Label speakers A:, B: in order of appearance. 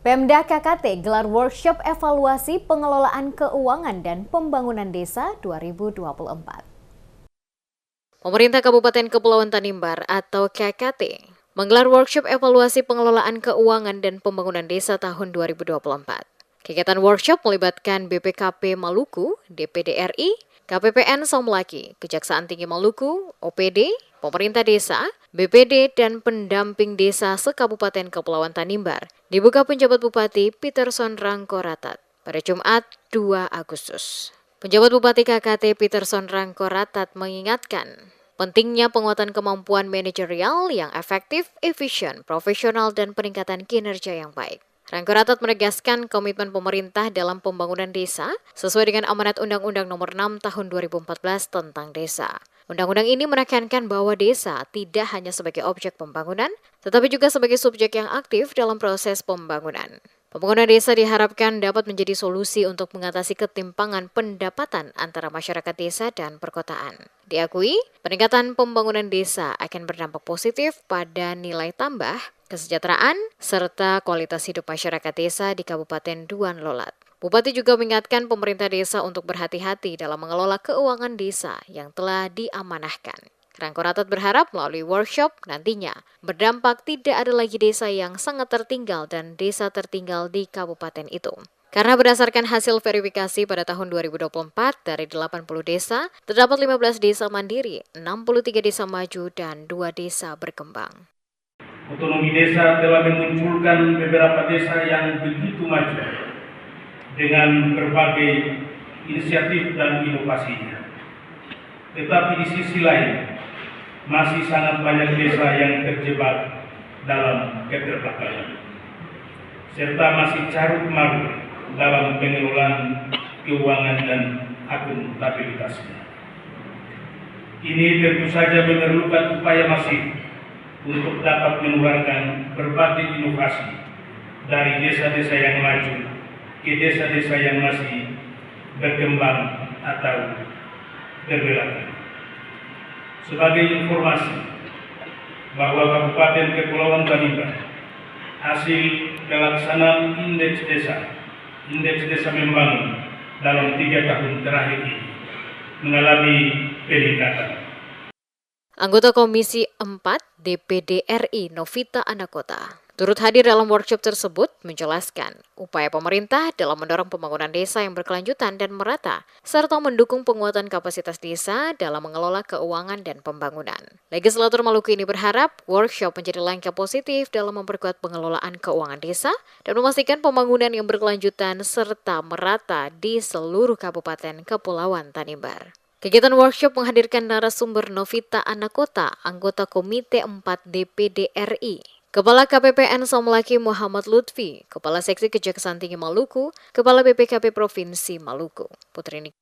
A: Pemda KKT gelar workshop evaluasi pengelolaan keuangan dan pembangunan desa 2024.
B: Pemerintah Kabupaten Kepulauan Tanimbar atau KKT menggelar workshop evaluasi pengelolaan keuangan dan pembangunan desa tahun 2024. Kegiatan workshop melibatkan BPKP Maluku, DPD RI, KPPN Somlaki, Kejaksaan Tinggi Maluku, OPD, pemerintah desa, BPD, dan pendamping desa se-Kabupaten Kepulauan Tanimbar dibuka penjabat Bupati Peterson Rangkoratat pada Jumat 2 Agustus. Penjabat Bupati KKT Peterson Rangkoratat mengingatkan pentingnya penguatan kemampuan manajerial yang efektif, efisien, profesional, dan peningkatan kinerja yang baik. Rangkoratat menegaskan komitmen pemerintah dalam pembangunan desa sesuai dengan amanat Undang-Undang Nomor 6 Tahun 2014 tentang desa. Undang-undang ini menekankan bahwa desa tidak hanya sebagai objek pembangunan, tetapi juga sebagai subjek yang aktif dalam proses pembangunan. Pembangunan desa diharapkan dapat menjadi solusi untuk mengatasi ketimpangan pendapatan antara masyarakat desa dan perkotaan. Diakui, peningkatan pembangunan desa akan berdampak positif pada nilai tambah, kesejahteraan, serta kualitas hidup masyarakat desa di Kabupaten Duan Lolat. Bupati juga mengingatkan pemerintah desa untuk berhati-hati dalam mengelola keuangan desa yang telah diamanahkan. Rangkoratat berharap melalui workshop nantinya berdampak tidak ada lagi desa yang sangat tertinggal dan desa tertinggal di kabupaten itu. Karena berdasarkan hasil verifikasi pada tahun 2024 dari 80 desa, terdapat 15 desa mandiri, 63 desa maju, dan 2 desa berkembang.
C: Otonomi desa telah memunculkan beberapa desa yang begitu maju dengan berbagai inisiatif dan inovasinya. Tetapi di sisi lain, masih sangat banyak desa yang terjebak dalam keterbelakangan, serta masih carut marut dalam pengelolaan keuangan dan akuntabilitasnya. Ini tentu saja memerlukan upaya masif untuk dapat menularkan berbagai inovasi dari desa-desa yang maju ke desa-desa yang masih berkembang atau berbelakang. Sebagai informasi bahwa Kabupaten Kepulauan Tanimbar hasil pelaksanaan indeks desa membangun dalam 3 tahun terakhir ini mengalami peningkatan.
B: Anggota Komisi 4 DPD RI Novita Anakota turut hadir dalam workshop tersebut menjelaskan upaya pemerintah dalam mendorong pembangunan desa yang berkelanjutan dan merata, serta mendukung penguatan kapasitas desa dalam mengelola keuangan dan pembangunan. Legislatur Maluku ini berharap workshop menjadi langkah positif dalam memperkuat pengelolaan keuangan desa dan memastikan pembangunan yang berkelanjutan serta merata di seluruh Kabupaten Kepulauan Tanimbar. Kegiatan workshop menghadirkan narasumber Novita Anakota, anggota Komite 4 DPD RI, Kepala KPPN Somlaki Muhammad Lutfi, Kepala Seksi Kejaksaan Tinggi Maluku, Kepala BPKP Provinsi Maluku, Putri